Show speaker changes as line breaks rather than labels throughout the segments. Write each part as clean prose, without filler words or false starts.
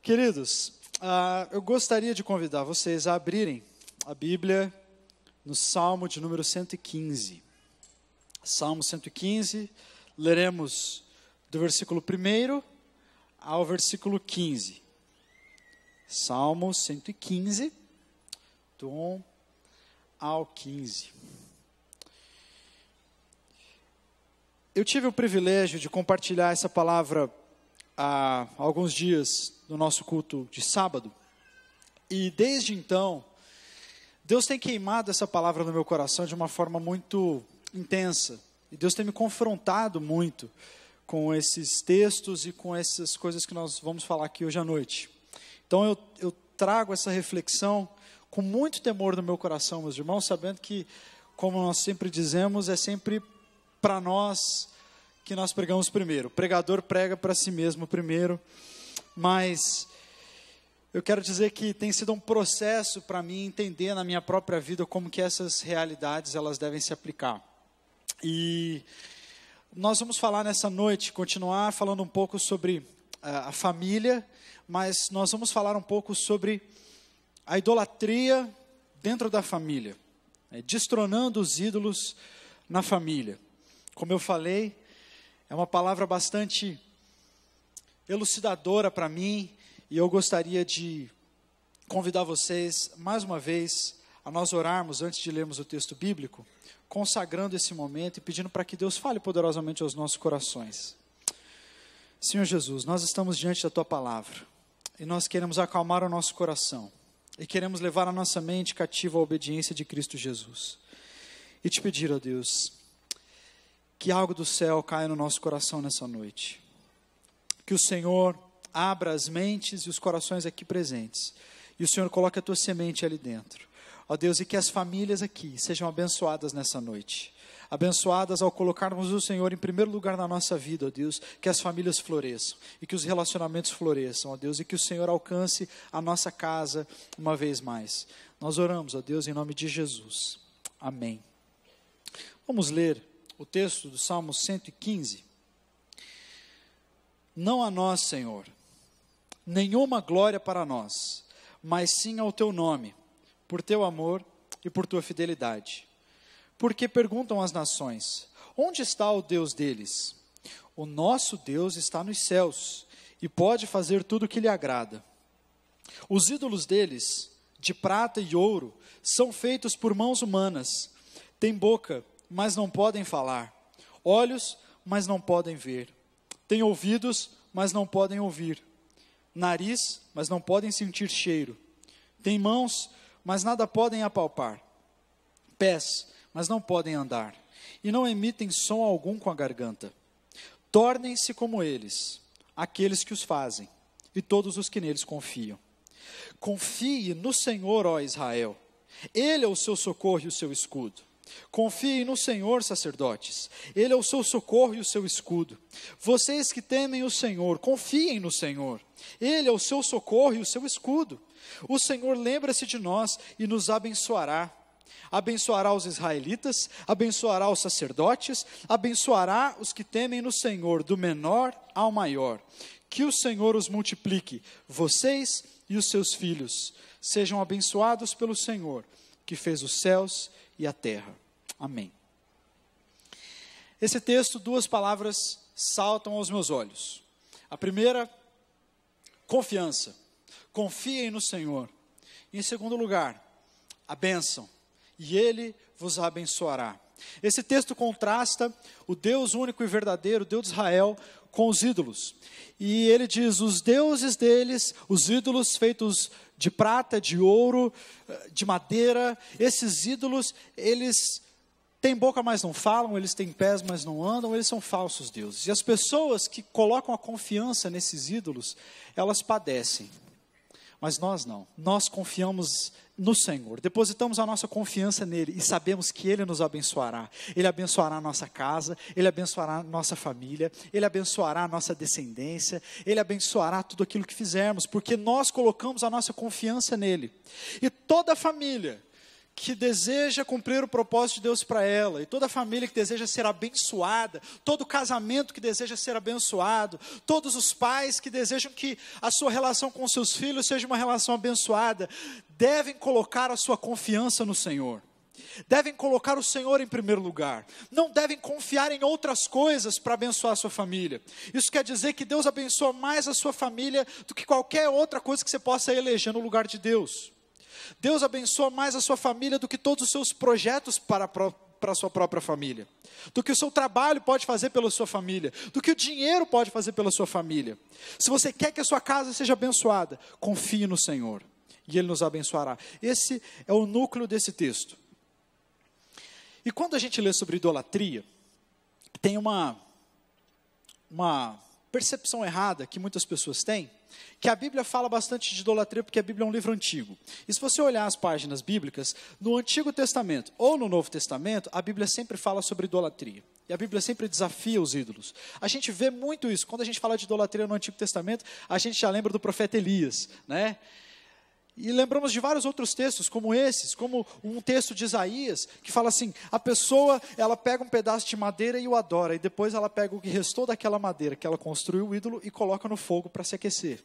Queridos, eu gostaria de convidar vocês a abrirem a Bíblia no Salmo de número 115. Salmo 115, leremos do versículo 1 ao versículo 15. Salmo 115, do 1 ao 15. Eu tive o privilégio de compartilhar essa palavra há alguns dias no nosso culto de sábado. E desde então, Deus tem queimado essa palavra no meu coração de uma forma muito intensa. E Deus tem me confrontado muito com esses textos e com essas coisas que nós vamos falar aqui hoje à noite. Então eu trago essa reflexão com muito temor no meu coração, meus irmãos, sabendo que, como nós sempre dizemos, é sempre para nós que nós pregamos primeiro. O pregador prega para si mesmo primeiro, mas eu quero dizer que tem sido um processo para mim entender na minha própria vida como que essas realidades elas devem se aplicar. E nós vamos falar nessa noite, continuar falando um pouco sobre a família, mas nós vamos falar um pouco sobre a idolatria dentro da família, destronando os ídolos na família. Como eu falei, é uma palavra bastante elucidadora para mim, e eu gostaria de convidar vocês, mais uma vez, a nós orarmos antes de lermos o texto bíblico, consagrando esse momento e pedindo para que Deus fale poderosamente aos nossos corações. Senhor Jesus, nós estamos diante da Tua palavra, e nós queremos acalmar o nosso coração, e queremos levar a nossa mente cativa à obediência de Cristo Jesus. E te pedir, ó Deus, que algo do céu caia no nosso coração nessa noite. Que o Senhor abra as mentes e os corações aqui presentes. E o Senhor coloque a tua semente ali dentro. Ó Deus, e que as famílias aqui sejam abençoadas nessa noite. Abençoadas ao colocarmos o Senhor em primeiro lugar na nossa vida, ó Deus. Que as famílias floresçam e que os relacionamentos floresçam, ó Deus. E que o Senhor alcance a nossa casa uma vez mais. Nós oramos, ó Deus, em nome de Jesus. Amém. Vamos ler o texto do Salmo 115. Não a nós, Senhor, nenhuma glória para nós, mas sim ao teu nome, por teu amor e por tua fidelidade. Porque perguntam as nações, onde está o Deus deles? O nosso Deus está nos céus e pode fazer tudo o que lhe agrada. Os ídolos deles, de prata e ouro, são feitos por mãos humanas. Têm boca, mas não podem falar, olhos, mas não podem ver, têm ouvidos, mas não podem ouvir, nariz, mas não podem sentir cheiro, têm mãos, mas nada podem apalpar, pés, mas não podem andar, e não emitem som algum com a garganta. Tornem-se como eles, aqueles que os fazem, e todos os que neles confiam. Confie no Senhor, ó Israel, Ele é o seu socorro e o seu escudo. Confiem no Senhor, sacerdotes, Ele é o seu socorro e o seu escudo. Vocês que temem o Senhor, confiem no Senhor, Ele é o seu socorro e o seu escudo. O Senhor lembra-se de nós e nos abençoará. Abençoará os israelitas, abençoará os sacerdotes, abençoará os que temem no Senhor, do menor ao maior. Que o Senhor os multiplique, vocês e os seus filhos. Sejam abençoados pelo Senhor, que fez os céus e a terra. Amém. Esse texto, duas palavras saltam aos meus olhos. A primeira, confiança. Confiem no Senhor. E em segundo lugar, a bênção. E Ele vos abençoará. Esse texto contrasta o Deus único e verdadeiro, Deus de Israel, com os ídolos. E ele diz, os deuses deles, os ídolos feitos de prata, de ouro, de madeira, esses ídolos, eles têm boca, mas não falam, eles têm pés, mas não andam, eles são falsos deuses. E as pessoas que colocam a confiança nesses ídolos, elas padecem. Mas nós não, nós confiamos no Senhor, depositamos a nossa confiança nele e sabemos que Ele nos abençoará. Ele abençoará a nossa casa, Ele abençoará a nossa família, Ele abençoará a nossa descendência, Ele abençoará tudo aquilo que fizermos, porque nós colocamos a nossa confiança nele. E toda família que deseja cumprir o propósito de Deus para ela, e toda família que deseja ser abençoada, todo casamento que deseja ser abençoado, todos os pais que desejam que a sua relação com seus filhos seja uma relação abençoada, devem colocar a sua confiança no Senhor. Devem colocar o Senhor em primeiro lugar. Não devem confiar em outras coisas para abençoar a sua família. Isso quer dizer que Deus abençoa mais a sua família do que qualquer outra coisa que você possa eleger no lugar de Deus. Deus abençoa mais a sua família do que todos os seus projetos para a sua própria família. Do que o seu trabalho pode fazer pela sua família. Do que o dinheiro pode fazer pela sua família. Se você quer que a sua casa seja abençoada, confie no Senhor. E Ele nos abençoará. Esse é o núcleo desse texto. E quando a gente lê sobre idolatria, tem uma percepção errada que muitas pessoas têm, que a Bíblia fala bastante de idolatria, porque a Bíblia é um livro antigo. E se você olhar as páginas bíblicas, no Antigo Testamento ou no Novo Testamento, a Bíblia sempre fala sobre idolatria. E a Bíblia sempre desafia os ídolos. A gente vê muito isso. Quando a gente fala de idolatria no Antigo Testamento, a gente já lembra do profeta Elias, né? E lembramos de vários outros textos como esses, como um texto de Isaías, que fala assim, a pessoa, ela pega um pedaço de madeira e o adora, e depois ela pega o que restou daquela madeira, que ela construiu o ídolo, e coloca no fogo para se aquecer.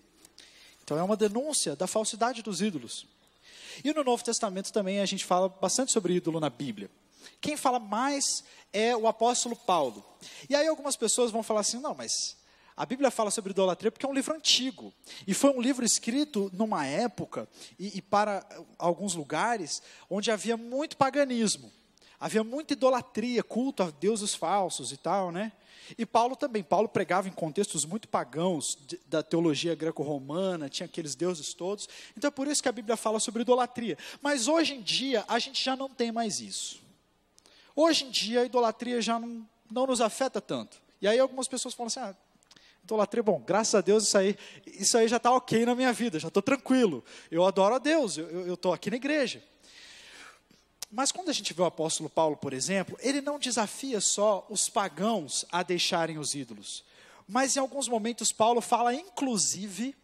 Então é uma denúncia da falsidade dos ídolos. E no Novo Testamento também a gente fala bastante sobre ídolo na Bíblia. Quem fala mais é o apóstolo Paulo. E aí algumas pessoas vão falar assim, não, mas a Bíblia fala sobre idolatria porque é um livro antigo. E foi um livro escrito numa época e para alguns lugares onde havia muito paganismo. Havia muita idolatria, culto a deuses falsos e tal, né? E Paulo também. Paulo pregava em contextos muito pagãos da teologia greco-romana, tinha aqueles deuses todos. Então é por isso que a Bíblia fala sobre idolatria. Mas hoje em dia a gente já não tem mais isso. Hoje em dia a idolatria já não nos afeta tanto. E aí algumas pessoas falam assim, idolatria, bom, graças a Deus isso aí já está ok na minha vida, já estou tranquilo. Eu adoro a Deus, eu estou aqui na igreja. Mas quando a gente vê o apóstolo Paulo, por exemplo, ele não desafia só os pagãos a deixarem os ídolos. Mas em alguns momentos Paulo fala, inclusive,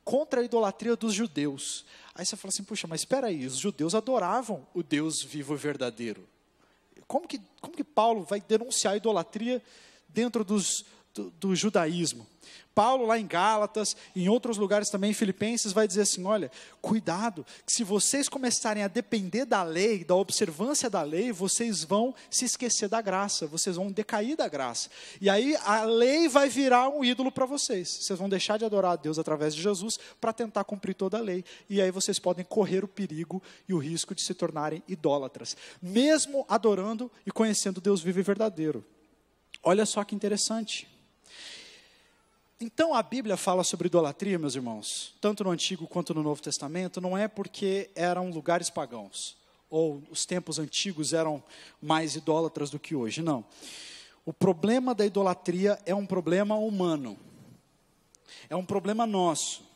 contra a idolatria dos judeus. Aí você fala assim, puxa, mas espera aí, os judeus adoravam o Deus vivo e verdadeiro. Como que Paulo vai denunciar a idolatria dentro do judaísmo? Paulo lá em Gálatas, em outros lugares também, em Filipenses, vai dizer assim, olha, cuidado, que se vocês começarem a depender da lei, da observância da lei, vocês vão se esquecer da graça, vocês vão decair da graça. E aí a lei vai virar um ídolo para vocês. Vocês vão deixar de adorar a Deus através de Jesus para tentar cumprir toda a lei. E aí vocês podem correr o perigo e o risco de se tornarem idólatras, mesmo adorando e conhecendo Deus vivo e verdadeiro. Olha só que interessante. Então a Bíblia fala sobre idolatria, meus irmãos, tanto no Antigo quanto no Novo Testamento, não é porque eram lugares pagãos, ou os tempos antigos eram mais idólatras do que hoje, não. O problema da idolatria é um problema humano, é um problema nosso.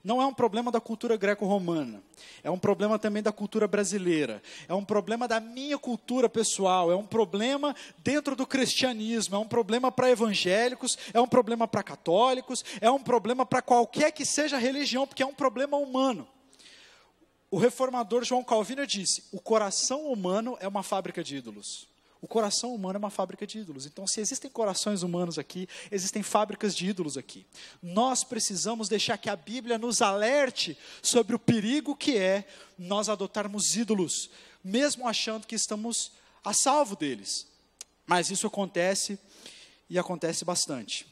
Não é um problema da cultura greco-romana, é um problema também da cultura brasileira, é um problema da minha cultura pessoal, é um problema dentro do cristianismo, é um problema para evangélicos, é um problema para católicos, é um problema para qualquer que seja a religião, porque é um problema humano. O reformador João Calvino disse, o coração humano é uma fábrica de ídolos. O coração humano é uma fábrica de ídolos. Então, se existem corações humanos aqui, existem fábricas de ídolos aqui. Nós precisamos deixar que a Bíblia nos alerte sobre o perigo que é nós adotarmos ídolos, mesmo achando que estamos a salvo deles. Mas isso acontece, e acontece bastante.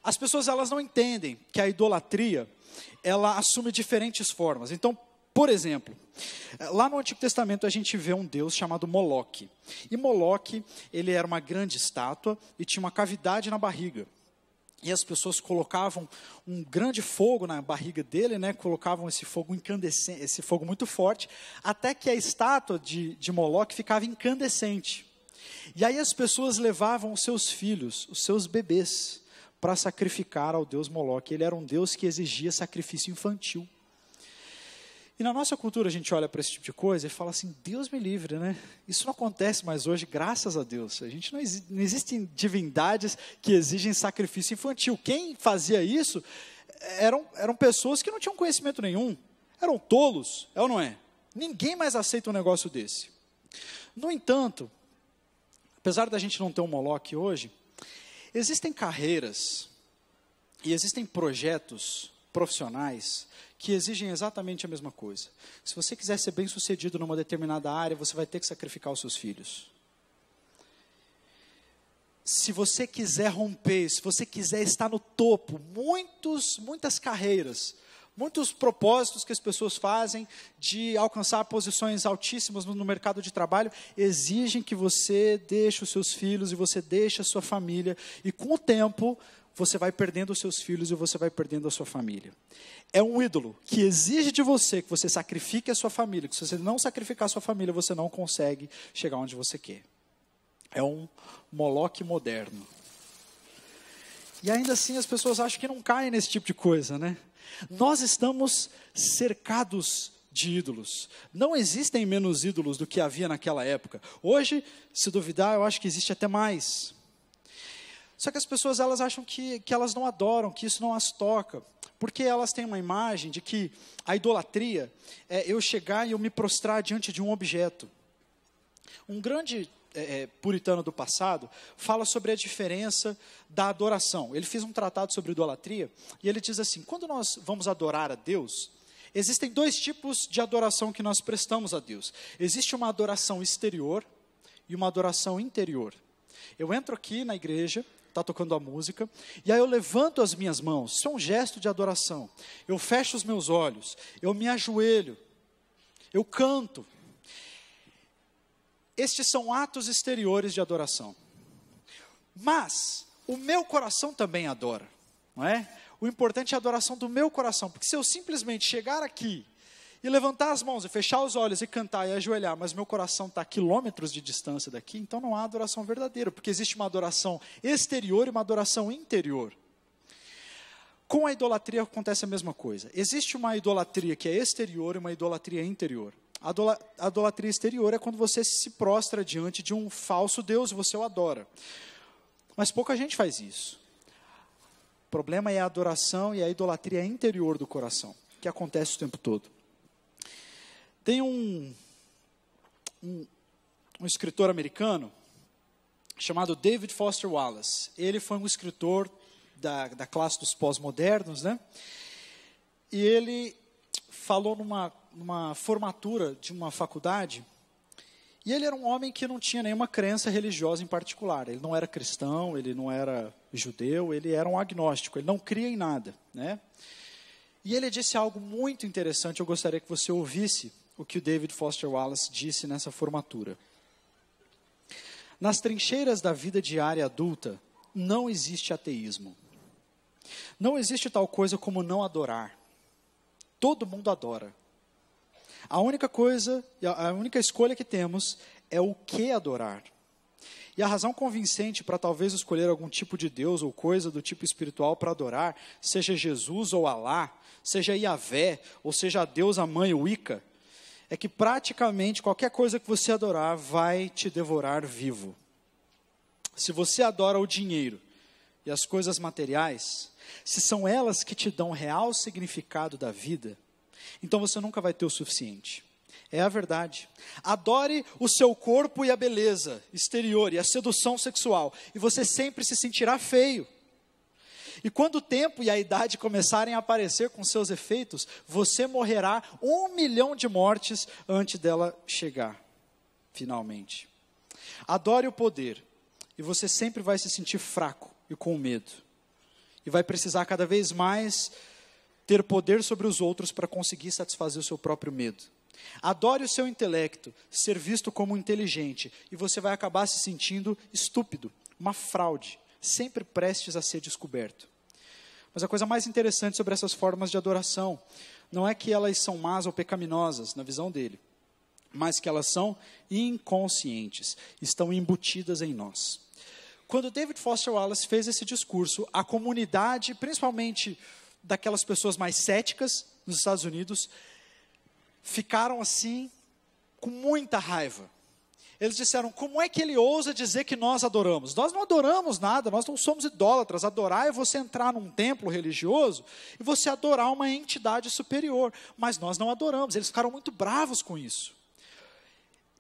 As pessoas, elas não entendem que a idolatria, ela assume diferentes formas. Então, por exemplo, lá no Antigo Testamento a gente vê um deus chamado Moloque. E Moloque, ele era uma grande estátua e tinha uma cavidade na barriga. E as pessoas colocavam um grande fogo na barriga dele, né? Colocavam esse fogo incandescente, esse fogo muito forte, até que a estátua de Moloque ficava incandescente. E aí as pessoas levavam os seus filhos, os seus bebês, para sacrificar ao deus Moloque. Ele era um deus que exigia sacrifício infantil. E na nossa cultura a gente olha para esse tipo de coisa e fala assim, Deus me livre, né? Isso não acontece mais hoje, graças a Deus. A gente não existem divindades que exigem sacrifício infantil. Quem fazia isso eram pessoas que não tinham conhecimento nenhum. Eram tolos, é ou não é? Ninguém mais aceita um negócio desse. No entanto, apesar da gente não ter um Moloque hoje, existem carreiras e existem projetos profissionais que exigem exatamente a mesma coisa. Se você quiser ser bem-sucedido numa determinada área, você vai ter que sacrificar os seus filhos. Se você quiser romper, se você quiser estar no topo, muitas carreiras, muitos propósitos que as pessoas fazem de alcançar posições altíssimas no mercado de trabalho, exigem que você deixe os seus filhos e você deixe a sua família. E com o tempo, você vai perdendo os seus filhos e você vai perdendo a sua família. É um ídolo que exige de você que você sacrifique a sua família, que se você não sacrificar a sua família, você não consegue chegar onde você quer. É um Moloque moderno. E ainda assim as pessoas acham que não caem nesse tipo de coisa, né? Nós estamos cercados de ídolos. Não existem menos ídolos do que havia naquela época. Hoje, se duvidar, eu acho que existe até mais. Só que as pessoas elas acham que elas não adoram, que isso não as toca. Porque elas têm uma imagem de que a idolatria é eu chegar e eu me prostrar diante de um objeto. Um grande puritano do passado fala sobre a diferença da adoração. Ele fez um tratado sobre idolatria e ele diz assim: quando nós vamos adorar a Deus, existem dois tipos de adoração que nós prestamos a Deus. Existe uma adoração exterior e uma adoração interior. Eu entro aqui na igreja, está tocando a música, e aí eu levanto as minhas mãos, isso é um gesto de adoração. Eu fecho os meus olhos, eu me ajoelho, eu canto. Estes são atos exteriores de adoração. Mas o meu coração também adora, não é? O importante é a adoração do meu coração, porque se eu simplesmente chegar aqui e levantar as mãos e fechar os olhos e cantar e ajoelhar, mas meu coração está a quilômetros de distância daqui, então não há adoração verdadeira, porque existe uma adoração exterior e uma adoração interior. Com a idolatria acontece a mesma coisa. Existe uma idolatria que é exterior e uma idolatria interior. A idolatria exterior é quando você se prostra diante de um falso Deus e você o adora. Mas pouca gente faz isso. O problema é a adoração e a idolatria interior do coração, que acontece o tempo todo. Tem um escritor americano chamado David Foster Wallace. Ele foi um escritor da classe dos pós-modernos, né? E ele falou numa formatura de uma faculdade, e ele era um homem que não tinha nenhuma crença religiosa em particular. Ele não era cristão, ele não era judeu, ele era um agnóstico, ele não cria em nada, né? E ele disse algo muito interessante, eu gostaria que você ouvisse o que o David Foster Wallace disse nessa formatura. Nas trincheiras da vida diária adulta, não existe ateísmo. Não existe tal coisa como não adorar. Todo mundo adora. A única escolha que temos é o que adorar. E a razão convincente para talvez escolher algum tipo de Deus ou coisa do tipo espiritual para adorar, seja Jesus ou Alá, seja Yahvé, ou seja a deusa mãe Wicca, é que praticamente qualquer coisa que você adorar vai te devorar vivo. Se você adora o dinheiro e as coisas materiais, se são elas que te dão real significado da vida, então você nunca vai ter o suficiente. É a verdade. Adore o seu corpo e a beleza exterior e a sedução sexual, e você sempre se sentirá feio. E quando o tempo e a idade começarem a aparecer com seus efeitos, você morrerá 1 milhão de mortes antes dela chegar, finalmente. Adore o poder, e você sempre vai se sentir fraco e com medo. E vai precisar cada vez mais ter poder sobre os outros para conseguir satisfazer o seu próprio medo. Adore o seu intelecto, ser visto como inteligente, e você vai acabar se sentindo estúpido, uma fraude, sempre prestes a ser descoberto. Mas a coisa mais interessante sobre essas formas de adoração não é que elas são más ou pecaminosas, na visão dele, mas que elas são inconscientes, estão embutidas em nós. Quando David Foster Wallace fez esse discurso, a comunidade, principalmente daquelas pessoas mais céticas nos Estados Unidos, ficaram assim, com muita raiva. Eles disseram, como é que ele ousa dizer que nós adoramos? Nós não adoramos nada, nós não somos idólatras. Adorar é você entrar num templo religioso e você adorar uma entidade superior. Mas nós não adoramos. Eles ficaram muito bravos com isso.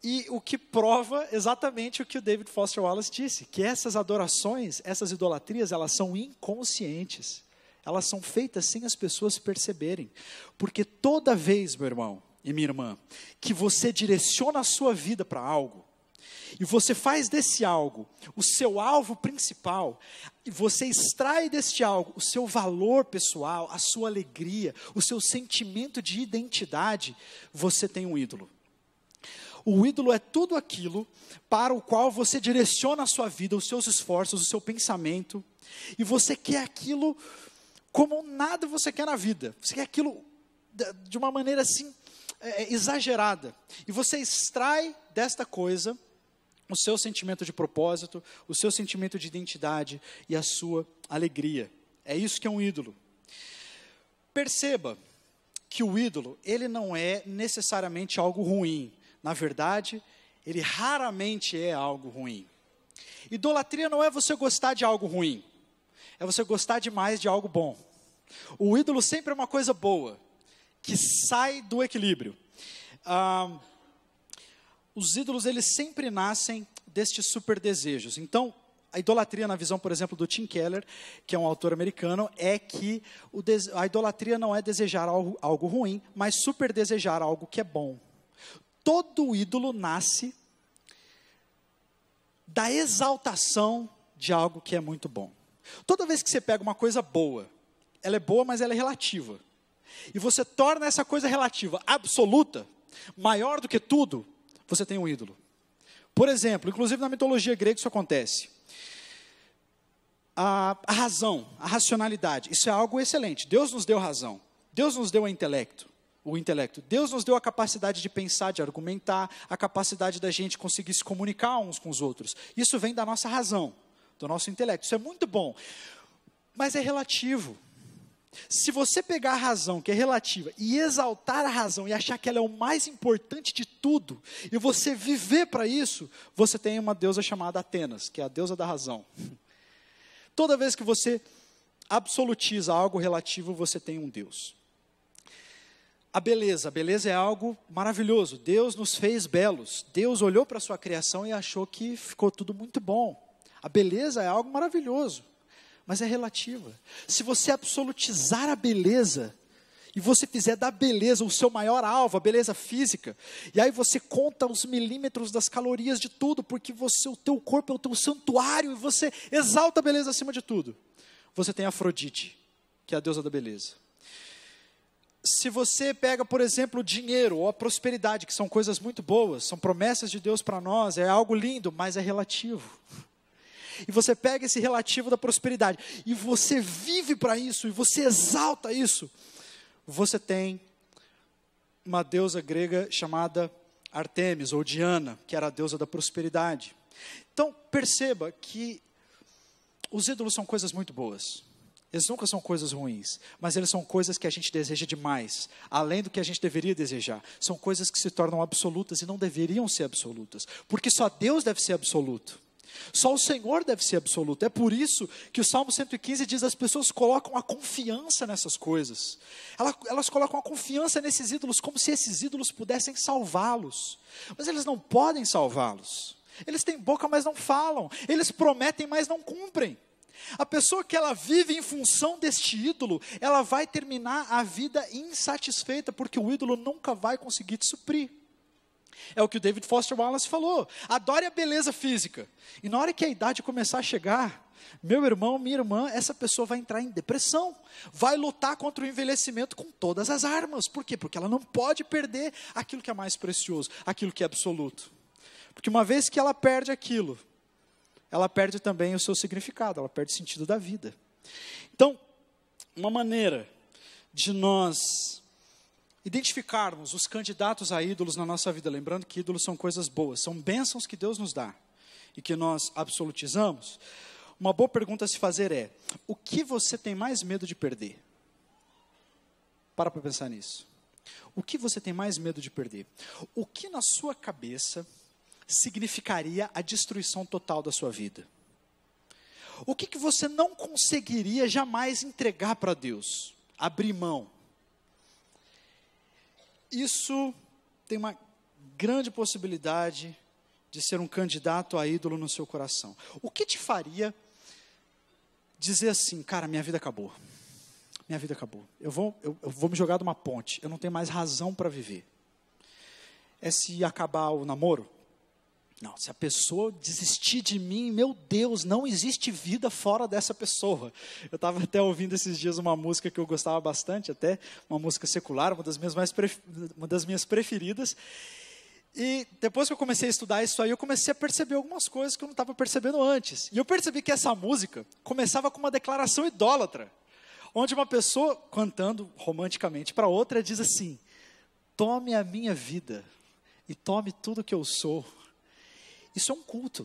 E o que prova exatamente o que o David Foster Wallace disse, que essas adorações, essas idolatrias, elas são inconscientes. Elas são feitas sem as pessoas perceberem. Porque toda vez, meu irmão e minha irmã, que você direciona a sua vida para algo, e você faz desse algo o seu alvo principal, e você extrai deste algo o seu valor pessoal, a sua alegria, o seu sentimento de identidade, você tem um ídolo. O ídolo é tudo aquilo para o qual você direciona a sua vida, os seus esforços, o seu pensamento, e você quer aquilo como nada você quer na vida. Você quer aquilo de uma maneira assim, exagerada. E você extrai desta coisa o seu sentimento de propósito, o seu sentimento de identidade e a sua alegria. É isso que é um ídolo. Perceba que o ídolo, ele não é necessariamente algo ruim. Na verdade, ele raramente é algo ruim. Idolatria não é você gostar de algo ruim. É você gostar demais de algo bom. O ídolo sempre é uma coisa boa, que sai do equilíbrio. Os ídolos, eles sempre nascem destes super desejos. Então, a idolatria, na visão, por exemplo, do Tim Keller, que é um autor americano, é que a idolatria não é desejar algo ruim, mas super desejar algo que é bom. Todo ídolo nasce da exaltação de algo que é muito bom. Toda vez que você pega uma coisa boa, ela é boa, mas ela é relativa. E você torna essa coisa relativa absoluta, maior do que tudo, você tem um ídolo. Por exemplo, inclusive na mitologia grega isso acontece. A razão, a racionalidade, isso é algo excelente. Deus nos deu razão. Deus nos deu o intelecto. Deus nos deu a capacidade de pensar, de argumentar, a capacidade da gente conseguir se comunicar uns com os outros. Isso vem da nossa razão, do nosso intelecto. Isso é muito bom, mas é relativo. Se você pegar a razão, que é relativa, e exaltar a razão e achar que ela é o mais importante de tudo, e você viver para isso, você tem uma deusa chamada Atenas, que é a deusa da razão. Toda vez que você absolutiza algo relativo, você tem um Deus. A beleza é algo maravilhoso. Deus nos fez belos. Deus olhou para a sua criação e achou que ficou tudo muito bom. A beleza é algo maravilhoso, mas é relativa. Se você absolutizar a beleza, e você fizer da beleza o seu maior alvo, a beleza física, e aí você conta os milímetros das calorias de tudo, porque o teu corpo é o teu santuário, e você exalta a beleza acima de tudo. Você tem Afrodite, que é a deusa da beleza. Se você pega, por exemplo, o dinheiro ou a prosperidade, que são coisas muito boas, são promessas de Deus para nós, é algo lindo, mas é relativo. E você pega esse relativo da prosperidade, e você vive para isso, e você exalta isso, você tem uma deusa grega chamada Artemis, ou Diana, que era a deusa da prosperidade. Então, perceba que os ídolos são coisas muito boas. Eles nunca são coisas ruins, mas eles são coisas que a gente deseja demais, além do que a gente deveria desejar. São coisas que se tornam absolutas e não deveriam ser absolutas, porque só Deus deve ser absoluto. Só o Senhor deve ser absoluto. É por isso que o Salmo 115 diz: as pessoas colocam a confiança nessas coisas. Elas colocam a confiança nesses ídolos, como se esses ídolos pudessem salvá-los. Mas eles não podem salvá-los. Eles têm boca, mas não falam. Eles prometem, mas não cumprem. A pessoa que ela vive em função deste ídolo, ela vai terminar a vida insatisfeita, porque o ídolo nunca vai conseguir te suprir. É o que o David Foster Wallace falou: adore a beleza física, e na hora que a idade começar a chegar, meu irmão, minha irmã, essa pessoa vai entrar em depressão, vai lutar contra o envelhecimento com todas as armas. Por quê? Porque ela não pode perder aquilo que é mais precioso, aquilo que é absoluto. Porque uma vez que ela perde aquilo, ela perde também o seu significado, ela perde o sentido da vida. Então, uma maneira de nós identificarmos os candidatos a ídolos na nossa vida, lembrando que ídolos são coisas boas, são bênçãos que Deus nos dá e que nós absolutizamos. Uma boa pergunta a se fazer é: o que você tem mais medo de perder? Para pensar nisso. O que você tem mais medo de perder? O que na sua cabeça significaria a destruição total da sua vida? O que você não conseguiria jamais entregar para Deus? Abrir mão. Isso tem uma grande possibilidade de ser um candidato a ídolo no seu coração. O que te faria dizer assim, cara, minha vida acabou. Minha vida acabou. Eu vou me jogar de uma ponte. Eu não tenho mais razão para viver. É se acabar o namoro? Não, se a pessoa desistir de mim, meu Deus, não existe vida fora dessa pessoa. Eu estava até ouvindo esses dias uma música que eu gostava bastante, até uma música secular, uma das minhas preferidas. E depois que eu comecei a estudar isso aí, eu comecei a perceber algumas coisas que eu não estava percebendo antes. E eu percebi que essa música começava com uma declaração idólatra, onde uma pessoa, cantando romanticamente para outra, diz assim: tome a minha vida e tome tudo que eu sou. Isso é um culto.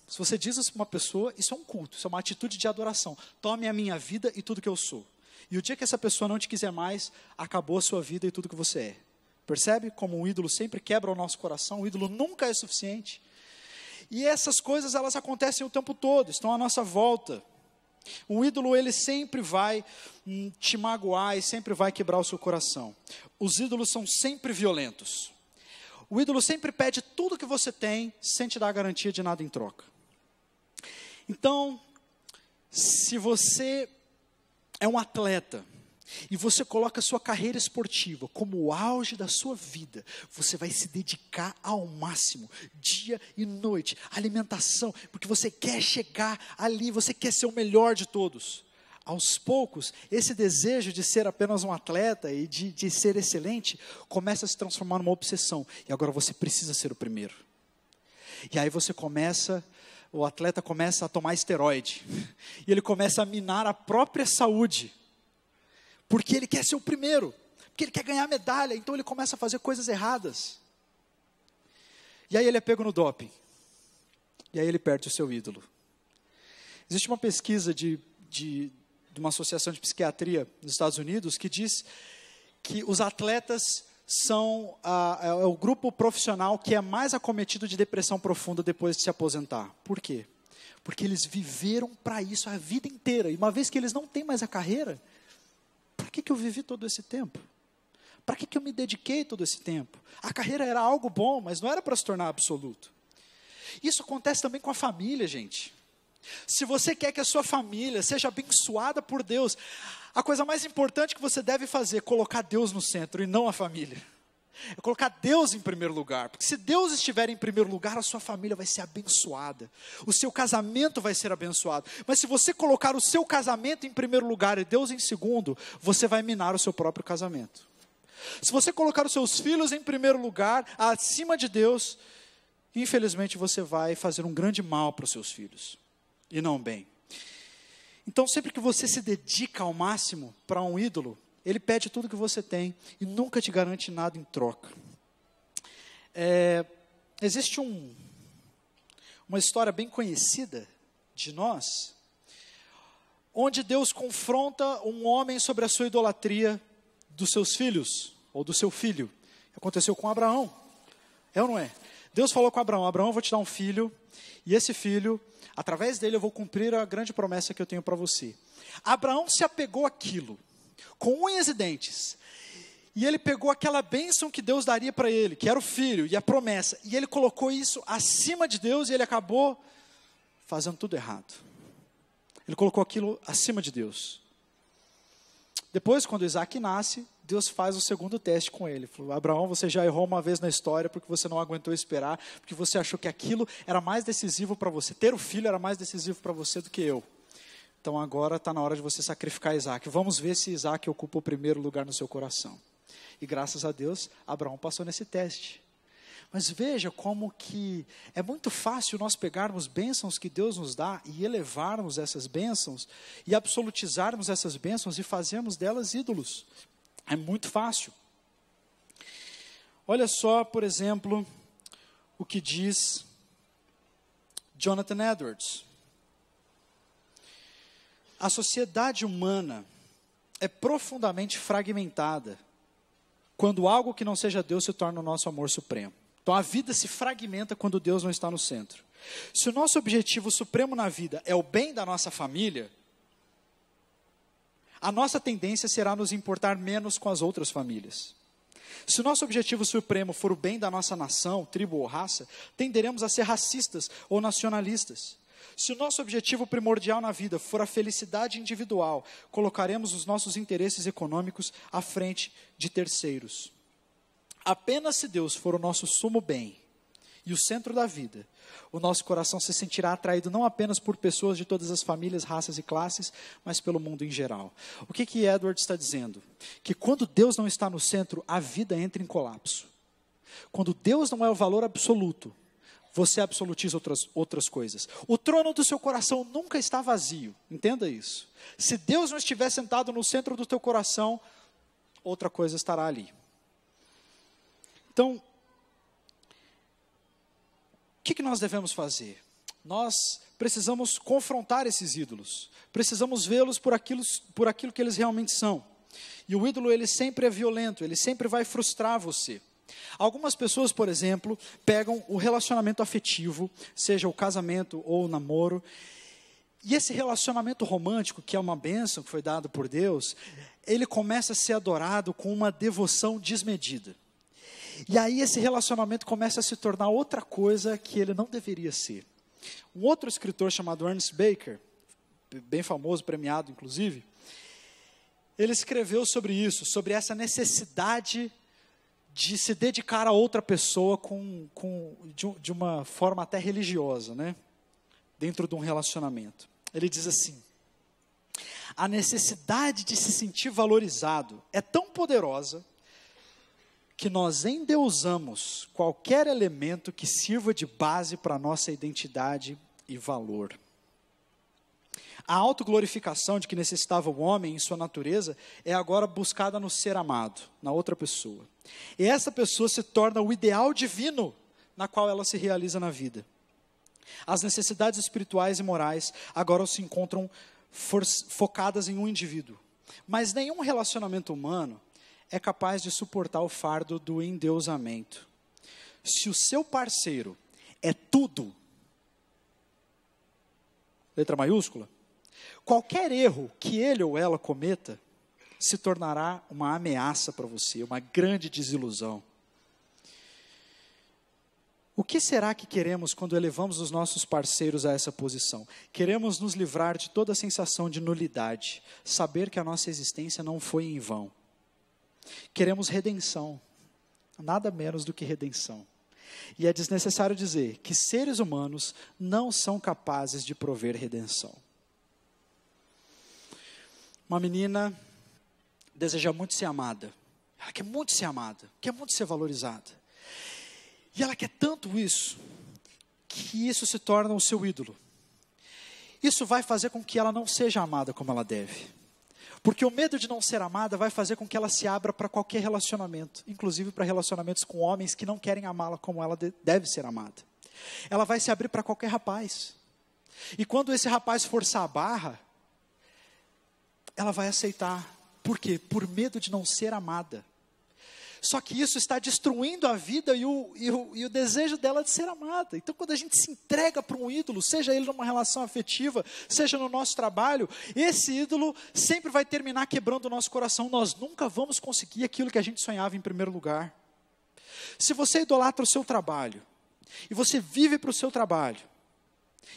Se você diz isso para uma pessoa, isso é um culto, isso é uma atitude de adoração. Tome a minha vida e tudo que eu sou. E o dia que essa pessoa não te quiser mais, acabou a sua vida e tudo que você é. Percebe como um ídolo sempre quebra o nosso coração? O ídolo nunca é suficiente. E essas coisas, elas acontecem o tempo todo, estão à nossa volta. O ídolo, ele sempre vai te magoar e sempre vai quebrar o seu coração. Os ídolos são sempre violentos. O ídolo sempre pede tudo que você tem, sem te dar a garantia de nada em troca. Então, se você é um atleta, e você coloca a sua carreira esportiva como o auge da sua vida, você vai se dedicar ao máximo, dia e noite, alimentação, porque você quer chegar ali, você quer ser o melhor de todos. Aos poucos, esse desejo de ser apenas um atleta e de ser excelente, começa a se transformar numa obsessão, e agora você precisa ser o primeiro. E aí o atleta começa a tomar esteroide, e ele começa a minar a própria saúde, porque ele quer ser o primeiro, porque ele quer ganhar medalha, então ele começa a fazer coisas erradas. E aí ele é pego no doping. E aí ele perde o seu ídolo. Existe uma pesquisa de uma associação de psiquiatria nos Estados Unidos que diz que os atletas são é o grupo profissional que é mais acometido de depressão profunda depois de se aposentar. Por quê? Porque eles viveram para isso a vida inteira. E uma vez que eles não têm mais a carreira, para que eu vivi todo esse tempo? Para que eu me dediquei todo esse tempo? A carreira era algo bom, mas não era para se tornar absoluto. Isso acontece também com a família, gente. Se você quer que a sua família seja abençoada por Deus, a coisa mais importante que você deve fazer é colocar Deus no centro e não a família. É colocar Deus em primeiro lugar, porque se Deus estiver em primeiro lugar, a sua família vai ser abençoada, o seu casamento vai ser abençoado. Mas se você colocar o seu casamento em primeiro lugar e Deus em segundo, você vai minar o seu próprio casamento. Se você colocar os seus filhos em primeiro lugar, acima de Deus, infelizmente você vai fazer um grande mal para os seus filhos, e não bem. Então sempre que você se dedica ao máximo para um ídolo, ele pede tudo que você tem e nunca te garante nada em troca. Existe uma história bem conhecida de nós, onde Deus confronta um homem sobre a sua idolatria dos seus filhos, ou do seu filho. Aconteceu com Abraão, é ou não é? Deus falou com Abraão: Abraão, eu vou te dar um filho, e esse filho, através dele eu vou cumprir a grande promessa que eu tenho para você. Abraão se apegou àquilo, com unhas e dentes, e ele pegou aquela bênção que Deus daria para ele, que era o filho e a promessa, e ele colocou isso acima de Deus, e ele acabou fazendo tudo errado. Ele colocou aquilo acima de Deus. Depois, quando Isaac nasce, Deus faz o segundo teste com ele. Falou: Abraão, você já errou uma vez na história, porque você não aguentou esperar, porque você achou que aquilo era mais decisivo para você, ter o filho era mais decisivo para você do que eu. Então agora está na hora de você sacrificar Isaac. Vamos ver se Isaac ocupa o primeiro lugar no seu coração. E graças a Deus, Abraão passou nesse teste. Mas veja como que é muito fácil nós pegarmos bênçãos que Deus nos dá e elevarmos essas bênçãos e absolutizarmos essas bênçãos e fazermos delas ídolos. É muito fácil. Olha só, por exemplo, o que diz Jonathan Edwards. A sociedade humana é profundamente fragmentada quando algo que não seja Deus se torna o nosso amor supremo. Então a vida se fragmenta quando Deus não está no centro. Se o nosso objetivo supremo na vida é o bem da nossa família, a nossa tendência será nos importar menos com as outras famílias. Se o nosso objetivo supremo for o bem da nossa nação, tribo ou raça, tenderemos a ser racistas ou nacionalistas. Se o nosso objetivo primordial na vida for a felicidade individual, colocaremos os nossos interesses econômicos à frente de terceiros. Apenas se Deus for o nosso sumo bem e o centro da vida, o nosso coração se sentirá atraído não apenas por pessoas de todas as famílias, raças e classes, mas pelo mundo em geral. O que Edward está dizendo? Que quando Deus não está no centro, a vida entra em colapso. Quando Deus não é o valor absoluto, você absolutiza outras coisas. O trono do seu coração nunca está vazio, entenda isso. Se Deus não estiver sentado no centro do teu coração, outra coisa estará ali. Então, o que nós devemos fazer? Nós precisamos confrontar esses ídolos. Precisamos vê-los por aquilo que eles realmente são. E o ídolo, ele sempre é violento, ele sempre vai frustrar você. Algumas pessoas, por exemplo, pegam o relacionamento afetivo, seja o casamento ou o namoro, e esse relacionamento romântico, que é uma bênção que foi dado por Deus, ele começa a ser adorado com uma devoção desmedida. E aí esse relacionamento começa a se tornar outra coisa que ele não deveria ser. Um outro escritor chamado Ernest Becker, bem famoso, premiado inclusive, ele escreveu sobre isso, sobre essa necessidade de se dedicar a outra pessoa de uma forma até religiosa, né? Dentro de um relacionamento. Ele diz assim: a necessidade de se sentir valorizado é tão poderosa que nós endeusamos qualquer elemento que sirva de base para a nossa identidade e valor. A autoglorificação de que necessitava o homem em sua natureza é agora buscada no ser amado, na outra pessoa. E essa pessoa se torna o ideal divino na qual ela se realiza na vida. As necessidades espirituais e morais agora se encontram focadas em um indivíduo. Mas nenhum relacionamento humano é capaz de suportar o fardo do endeusamento. Se o seu parceiro é tudo, letra maiúscula, qualquer erro que ele ou ela cometa se tornará uma ameaça para você, uma grande desilusão. O que será que queremos quando elevamos os nossos parceiros a essa posição? Queremos nos livrar de toda a sensação de nulidade, saber que a nossa existência não foi em vão. Queremos redenção, nada menos do que redenção. E é desnecessário dizer que seres humanos não são capazes de prover redenção. Uma menina deseja muito ser amada. Ela quer muito ser amada, quer muito ser valorizada. E ela quer tanto isso, que isso se torna o seu ídolo. Isso vai fazer com que ela não seja amada como ela deve. Porque o medo de não ser amada vai fazer com que ela se abra para qualquer relacionamento, inclusive para relacionamentos com homens que não querem amá-la como ela deve ser amada. Ela vai se abrir para qualquer rapaz. E quando esse rapaz forçar a barra, ela vai aceitar. Por quê? Por medo de não ser amada. Só que isso está destruindo a vida e o desejo dela de ser amada. Então, quando a gente se entrega para um ídolo, seja ele numa relação afetiva, seja no nosso trabalho, esse ídolo sempre vai terminar quebrando o nosso coração. Nós nunca vamos conseguir aquilo que a gente sonhava em primeiro lugar. Se você idolatra o seu trabalho, e você vive para o seu trabalho,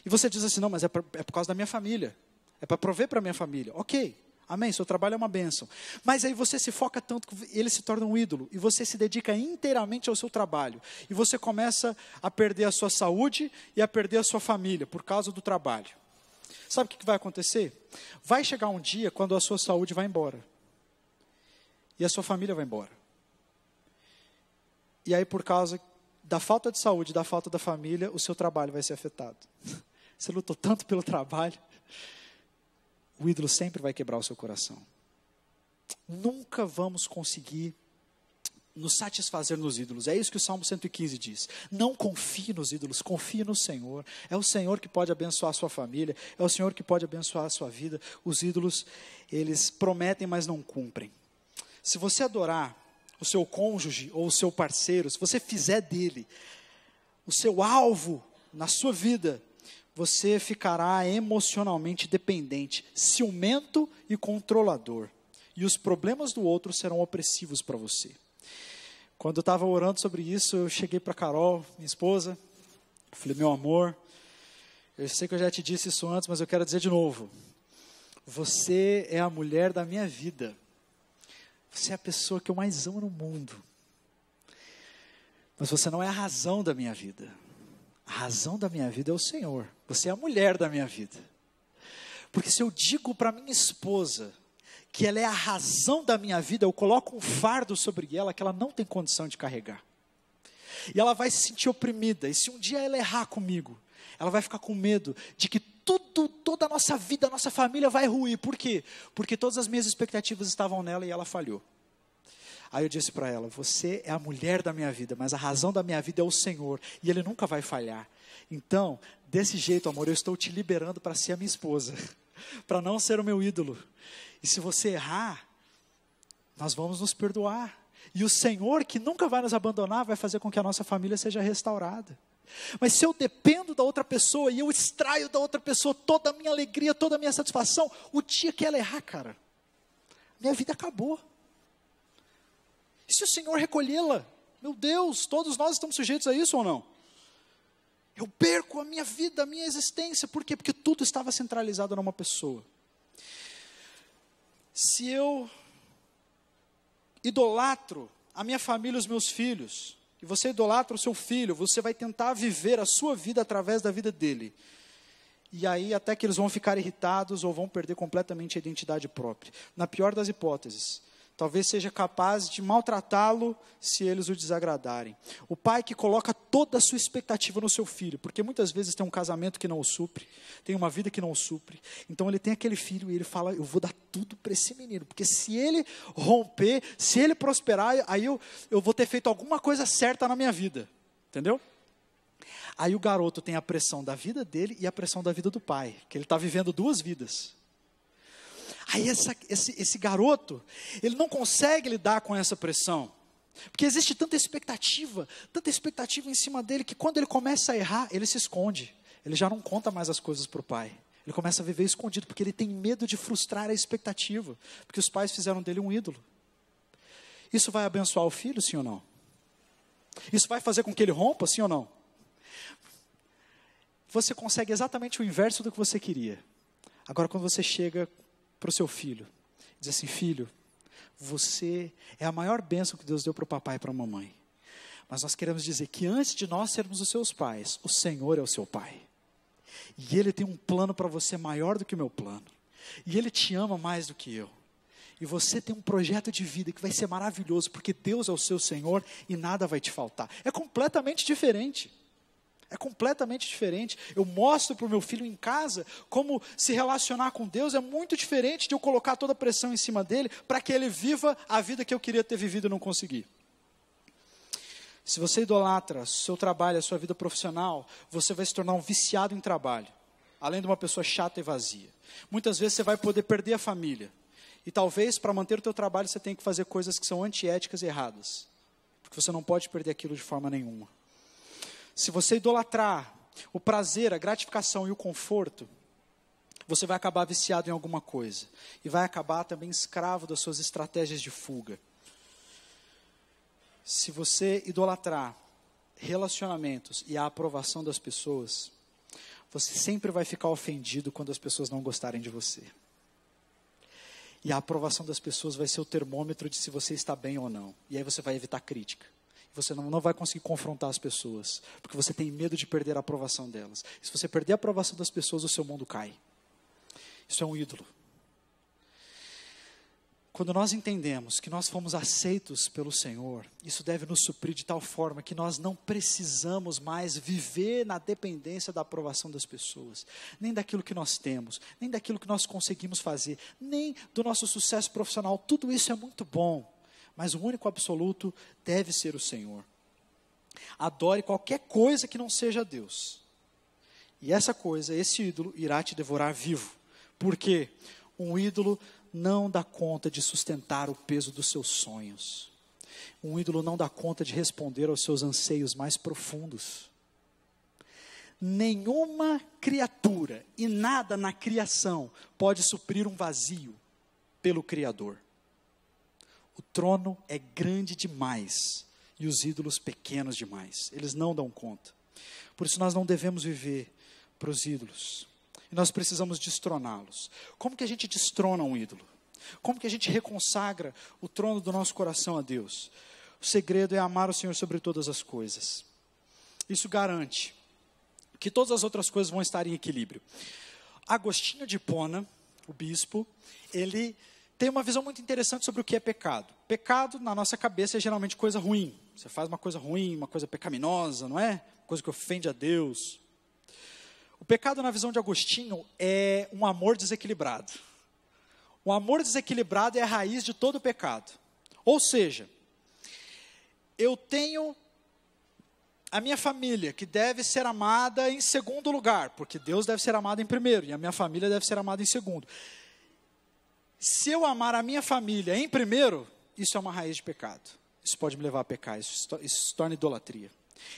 e você diz assim, não, mas é por causa da minha família, é para prover para a minha família. Ok. Amém, seu trabalho é uma bênção. Mas aí você se foca tanto que ele se torna um ídolo. E você se dedica inteiramente ao seu trabalho. E você começa a perder a sua saúde e a perder a sua família por causa do trabalho. Sabe o que vai acontecer? Vai chegar um dia quando a sua saúde vai embora. E a sua família vai embora. E aí por causa da falta de saúde, da falta da família, o seu trabalho vai ser afetado. Você lutou tanto pelo trabalho. O ídolo sempre vai quebrar o seu coração. Nunca vamos conseguir nos satisfazer nos ídolos. É isso que o Salmo 115 diz. Não confie nos ídolos, confie no Senhor. É o Senhor que pode abençoar a sua família. É o Senhor que pode abençoar a sua vida. Os ídolos, eles prometem, mas não cumprem. Se você adorar o seu cônjuge ou o seu parceiro, se você fizer dele o seu alvo na sua vida, você ficará emocionalmente dependente, ciumento e controlador. E os problemas do outro serão opressivos para você. Quando eu estava orando sobre isso, eu cheguei para Carol, minha esposa, falei, meu amor, eu sei que eu já te disse isso antes, mas eu quero dizer de novo. Você é a mulher da minha vida. Você é a pessoa que eu mais amo no mundo. Mas você não é a razão da minha vida. A razão da minha vida é o Senhor. Você é a mulher da minha vida. Porque se eu digo para minha esposa que ela é a razão da minha vida, eu coloco um fardo sobre ela que ela não tem condição de carregar. E ela vai se sentir oprimida. E se um dia ela errar comigo, ela vai ficar com medo de que toda a nossa vida, a nossa família vai ruir. Por quê? Porque todas as minhas expectativas estavam nela e ela falhou. Aí eu disse para ela, você é a mulher da minha vida, mas a razão da minha vida é o Senhor, e Ele nunca vai falhar. Então, desse jeito, amor, eu estou te liberando para ser a minha esposa, para não ser o meu ídolo. E se você errar, nós vamos nos perdoar. E o Senhor, que nunca vai nos abandonar, vai fazer com que a nossa família seja restaurada. Mas se eu dependo da outra pessoa e eu extraio da outra pessoa toda a minha alegria, toda a minha satisfação, o dia que ela errar, cara, minha vida acabou. E se o Senhor recolhê-la? Meu Deus, todos nós estamos sujeitos a isso ou não? Eu perco a minha vida, a minha existência. Por quê? Porque tudo estava centralizado numa pessoa. Se eu idolatro a minha família, os meus filhos, e você idolatra o seu filho, você vai tentar viver a sua vida através da vida dele. E aí até que eles vão ficar irritados ou vão perder completamente a identidade própria. Na pior das hipóteses, talvez seja capaz de maltratá-lo se eles o desagradarem. O pai que coloca toda a sua expectativa no seu filho, porque muitas vezes tem um casamento que não o supre, tem uma vida que não o supre. Então ele tem aquele filho e ele fala, eu vou dar tudo para esse menino, porque se ele romper, se ele prosperar, aí eu vou ter feito alguma coisa certa na minha vida. Entendeu? Aí o garoto tem a pressão da vida dele e a pressão da vida do pai, que ele está vivendo duas vidas. Aí esse garoto, ele não consegue lidar com essa pressão, porque existe tanta expectativa em cima dele, que quando ele começa a errar, ele se esconde, ele já não conta mais as coisas para o pai, ele começa a viver escondido, porque ele tem medo de frustrar a expectativa, porque os pais fizeram dele um ídolo. Isso vai abençoar o filho, sim ou não? Isso vai fazer com que ele rompa, sim ou não? Você consegue exatamente o inverso do que você queria. Agora quando você chega para o seu filho, diz assim, filho, você é a maior bênção que Deus deu para o papai e para a mamãe, mas nós queremos dizer que antes de nós sermos os seus pais, o Senhor é o seu pai, e Ele tem um plano para você maior do que o meu plano, e Ele te ama mais do que eu, e você tem um projeto de vida que vai ser maravilhoso, porque Deus é o seu Senhor e nada vai te faltar. É completamente diferente. É completamente diferente. Eu mostro para o meu filho em casa como se relacionar com Deus é muito diferente de eu colocar toda a pressão em cima dele para que ele viva a vida que eu queria ter vivido e não consegui. Se você idolatra o seu trabalho, a sua vida profissional, você vai se tornar um viciado em trabalho, além de uma pessoa chata e vazia. Muitas vezes você vai poder perder a família. E talvez para manter o teu trabalho você tenha que fazer coisas que são antiéticas e erradas. Porque você não pode perder aquilo de forma nenhuma. Se você idolatrar o prazer, a gratificação e o conforto, você vai acabar viciado em alguma coisa. E vai acabar também escravo das suas estratégias de fuga. Se você idolatrar relacionamentos e a aprovação das pessoas, você sempre vai ficar ofendido quando as pessoas não gostarem de você. E a aprovação das pessoas vai ser o termômetro de se você está bem ou não. E aí você vai evitar crítica. Você não vai conseguir confrontar as pessoas, porque você tem medo de perder a aprovação delas. E se você perder a aprovação das pessoas, o seu mundo cai. Isso é um ídolo. Quando nós entendemos que nós fomos aceitos pelo Senhor, isso deve nos suprir de tal forma que nós não precisamos mais viver na dependência da aprovação das pessoas, nem daquilo que nós temos, nem daquilo que nós conseguimos fazer, nem do nosso sucesso profissional. Tudo isso é muito bom. Mas o único absoluto deve ser o Senhor. Adore qualquer coisa que não seja Deus. E essa coisa, esse ídolo, irá te devorar vivo. Porque um ídolo não dá conta de sustentar o peso dos seus sonhos. Um ídolo não dá conta de responder aos seus anseios mais profundos. Nenhuma criatura e nada na criação pode suprir um vazio pelo Criador. O trono é grande demais e os ídolos pequenos demais. Eles não dão conta. Por isso nós não devemos viver para os ídolos. E nós precisamos destroná-los. Como que a gente destrona um ídolo? Como que a gente reconsagra o trono do nosso coração a Deus? O segredo é amar o Senhor sobre todas as coisas. Isso garante que todas as outras coisas vão estar em equilíbrio. Agostinho de Hipona, o bispo, ele tem uma visão muito interessante sobre o que é pecado. Pecado, na nossa cabeça, é geralmente coisa ruim. Você faz uma coisa ruim, uma coisa pecaminosa, não é? Coisa que ofende a Deus. O pecado, na visão de Agostinho, é um amor desequilibrado. O amor desequilibrado é a raiz de todo o pecado. Ou seja, eu tenho a minha família, que deve ser amada em segundo lugar, porque Deus deve ser amado em primeiro, e a minha família deve ser amada em segundo. Se eu amar a minha família em primeiro, isso é uma raiz de pecado. Isso pode me levar a pecar, isso se torna idolatria.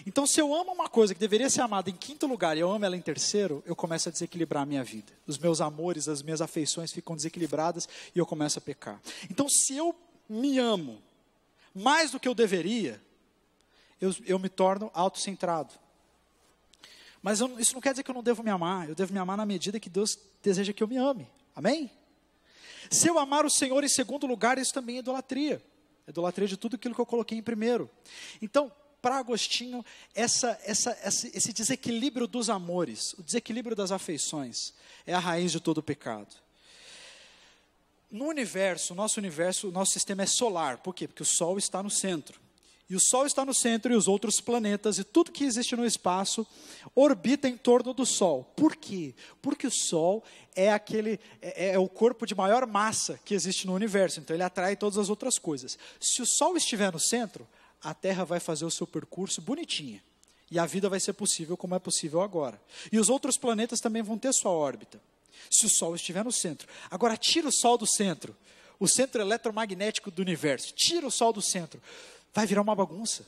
Então, se eu amo uma coisa que deveria ser amada em quinto lugar e eu amo ela em terceiro, eu começo a desequilibrar a minha vida. Os meus amores, as minhas afeições ficam desequilibradas e eu começo a pecar. Então, se eu me amo mais do que eu deveria, eu me torno autocentrado. Mas isso não quer dizer que eu não devo me amar. Eu devo me amar na medida que Deus deseja que eu me ame. Amém? Se eu amar o Senhor em segundo lugar, isso também é idolatria. É idolatria de tudo aquilo que eu coloquei em primeiro. Então, para Agostinho, esse desequilíbrio dos amores, o desequilíbrio das afeições, é a raiz de todo o pecado. No universo, o nosso sistema é solar. Por quê? Porque o Sol está no centro. E o Sol está no centro e os outros planetas e tudo que existe no espaço orbita em torno do Sol. Por quê? Porque o Sol é o corpo de maior massa que existe no universo. Então ele atrai todas as outras coisas. Se o Sol estiver no centro, a Terra vai fazer o seu percurso bonitinha. E a vida vai ser possível como é possível agora. E os outros planetas também vão ter sua órbita. Se o Sol estiver no centro. Agora tira o Sol do centro. O centro eletromagnético do universo. Tira o Sol do centro. Vai virar uma bagunça.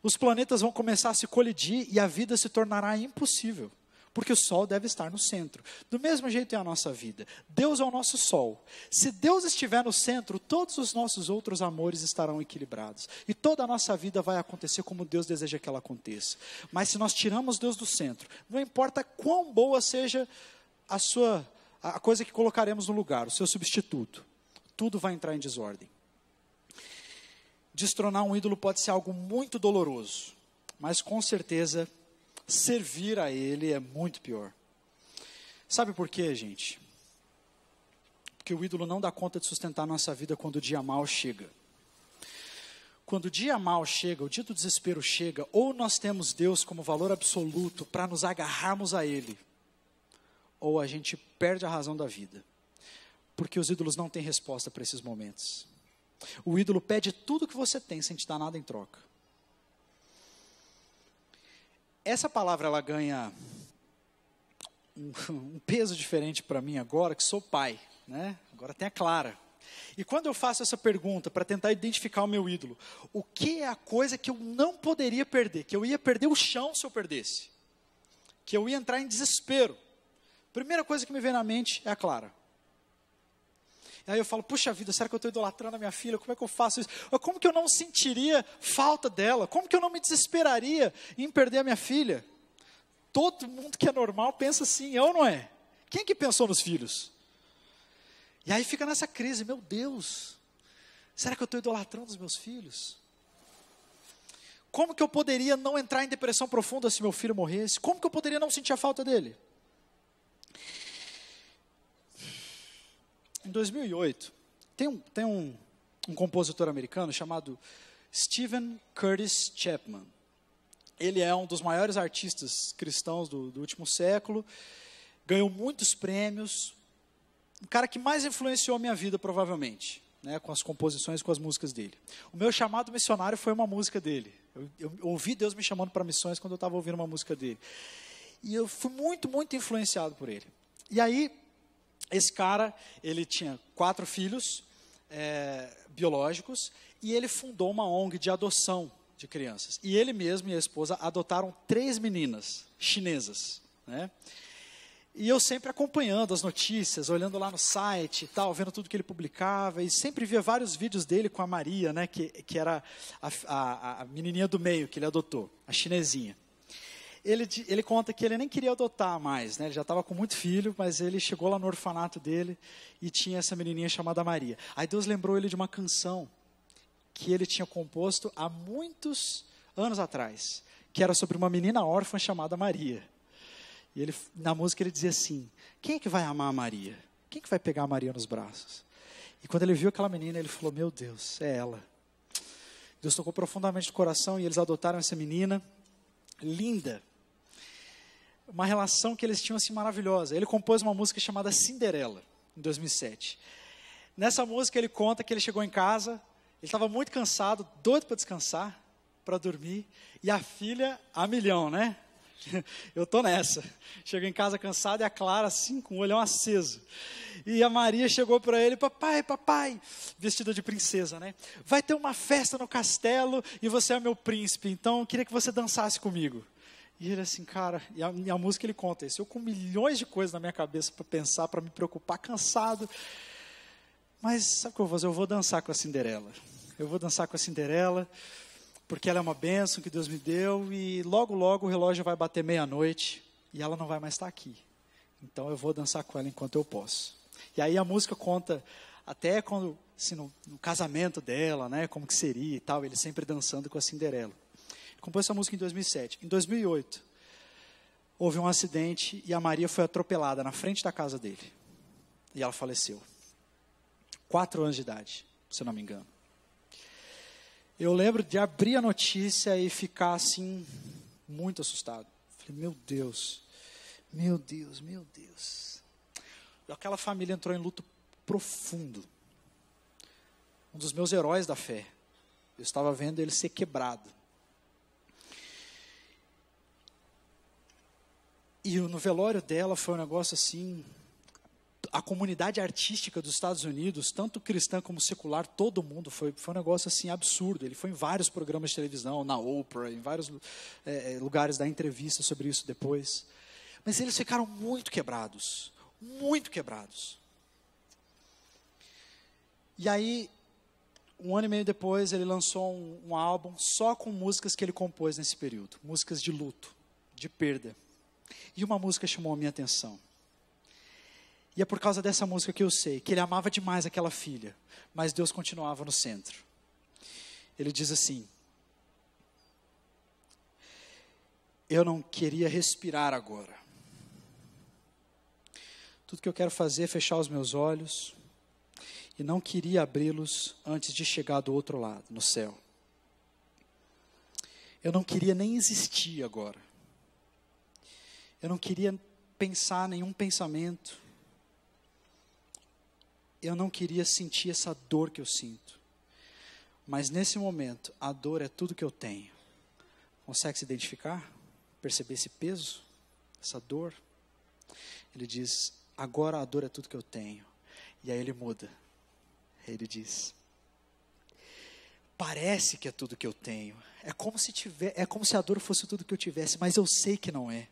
Os planetas vão começar a se colidir e a vida se tornará impossível. Porque o Sol deve estar no centro. Do mesmo jeito é a nossa vida. Deus é o nosso Sol. Se Deus estiver no centro, todos os nossos outros amores estarão equilibrados. E toda a nossa vida vai acontecer como Deus deseja que ela aconteça. Mas se nós tiramos Deus do centro, não importa quão boa seja a coisa que colocaremos no lugar, o seu substituto, tudo vai entrar em desordem. Destronar um ídolo pode ser algo muito doloroso, mas com certeza servir a ele é muito pior. Sabe por quê, gente? Porque o ídolo não dá conta de sustentar a nossa vida quando o dia mau chega. Quando o dia mau chega, o dia do desespero chega, ou nós temos Deus como valor absoluto para nos agarrarmos a ele, ou a gente perde a razão da vida. Porque os ídolos não têm resposta para esses momentos. O ídolo pede tudo que você tem sem te dar nada em troca. Essa palavra ela ganha um peso diferente para mim agora, que sou pai, né? Agora tem a Clara. E quando eu faço essa pergunta para tentar identificar o meu ídolo, o que é a coisa que eu não poderia perder? Que eu ia perder o chão se eu perdesse? Que eu ia entrar em desespero? Primeira coisa que me vem na mente é a Clara. E aí eu falo, puxa vida, será que eu estou idolatrando a minha filha? Como é que eu faço isso? Como que eu não sentiria falta dela? Como que eu não me desesperaria em perder a minha filha? Todo mundo que é normal pensa assim, é ou não é? Quem que pensou nos filhos? E aí fica nessa crise, meu Deus, será que eu estou idolatrando os meus filhos? Como que eu poderia não entrar em depressão profunda se meu filho morresse? Como que eu poderia não sentir a falta dele? Em 2008, tem um compositor americano chamado Steven Curtis Chapman. Ele é um dos maiores artistas cristãos do último século, ganhou muitos prêmios, o cara que mais influenciou a minha vida, provavelmente, né, com as composições, com as músicas dele. O meu chamado missionário foi uma música dele. Eu ouvi Deus me chamando para missões quando eu estava ouvindo uma música dele. E eu fui muito, muito influenciado por ele. E aí, esse cara, ele tinha 4 filhos biológicos, e ele fundou uma ONG de adoção de crianças. E ele mesmo e a esposa adotaram 3 meninas chinesas, né? E eu sempre acompanhando as notícias, olhando lá no site e tal, vendo tudo que ele publicava, e sempre via vários vídeos dele com a Maria, né, que era a menininha do meio que ele adotou, a chinesinha. Ele conta que ele nem queria adotar mais, né, ele já estava com muito filho, mas ele chegou lá no orfanato dele e tinha essa menininha chamada Maria. Aí Deus lembrou ele de uma canção que ele tinha composto há muitos anos atrás, que era sobre uma menina órfã chamada Maria. E ele, na música ele dizia assim: quem é que vai amar a Maria? Quem é que vai pegar a Maria nos braços? E quando ele viu aquela menina, ele falou: meu Deus, é ela. Deus tocou profundamente no coração e eles adotaram essa menina, linda. Uma relação que eles tinham assim maravilhosa. Ele compôs uma música chamada Cinderela, em 2007. Nessa música ele conta que ele chegou em casa, ele estava muito cansado, doido para descansar, para dormir, e a filha a milhão, né? Eu tô nessa. Chego em casa cansado e a Clara assim, com o olhão aceso. E a Maria chegou para ele: papai, vestida de princesa, né? Vai ter uma festa no castelo e você é meu príncipe, então eu queria que você dançasse comigo. E ele assim, cara, e a música ele conta isso. Eu com milhões de coisas na minha cabeça para pensar, para me preocupar, cansado. Mas sabe o que eu vou fazer? Eu vou dançar com a Cinderela. Eu vou dançar com a Cinderela, porque ela é uma bênção que Deus me deu, e logo, logo o relógio vai bater meia-noite, e ela não vai mais estar aqui. Então eu vou dançar com ela enquanto eu posso. E aí a música conta, até quando, assim, no casamento dela, né, como que seria e tal, ele sempre dançando com a Cinderela. Ele compôs essa música em 2007. Em 2008, houve um acidente, e a Maria foi atropelada na frente da casa dele. E ela faleceu. 4 anos de idade, se eu não me engano. Eu lembro de abrir a notícia e ficar assim, muito assustado. Falei, meu Deus. E aquela família entrou em luto profundo. Um dos meus heróis da fé. Eu estava vendo ele ser quebrado. E no velório dela foi um negócio assim. A comunidade artística dos Estados Unidos, tanto cristã como secular, todo mundo, foi um negócio assim absurdo. Ele foi em vários programas de televisão, na Oprah, em vários lugares da entrevista sobre isso depois. Mas eles ficaram muito quebrados. E aí, 1 ano e meio depois, ele lançou um álbum só com músicas que ele compôs nesse período. Músicas de luto, de perda. E uma música chamou a minha atenção. E é por causa dessa música que eu sei que ele amava demais aquela filha, mas Deus continuava no centro. Ele diz assim: eu não queria respirar agora. Tudo que eu quero fazer é fechar os meus olhos, e não queria abri-los antes de chegar do outro lado, no céu. Eu não queria nem existir agora. Eu não queria pensar nenhum pensamento. Eu não queria sentir essa dor que eu sinto. Mas nesse momento, a dor é tudo que eu tenho. Consegue se identificar? Perceber esse peso? Essa dor? Ele diz, agora a dor é tudo que eu tenho. E aí ele muda. Ele diz, parece que é tudo que eu tenho. É como se a dor fosse tudo que eu tivesse, mas eu sei que não é.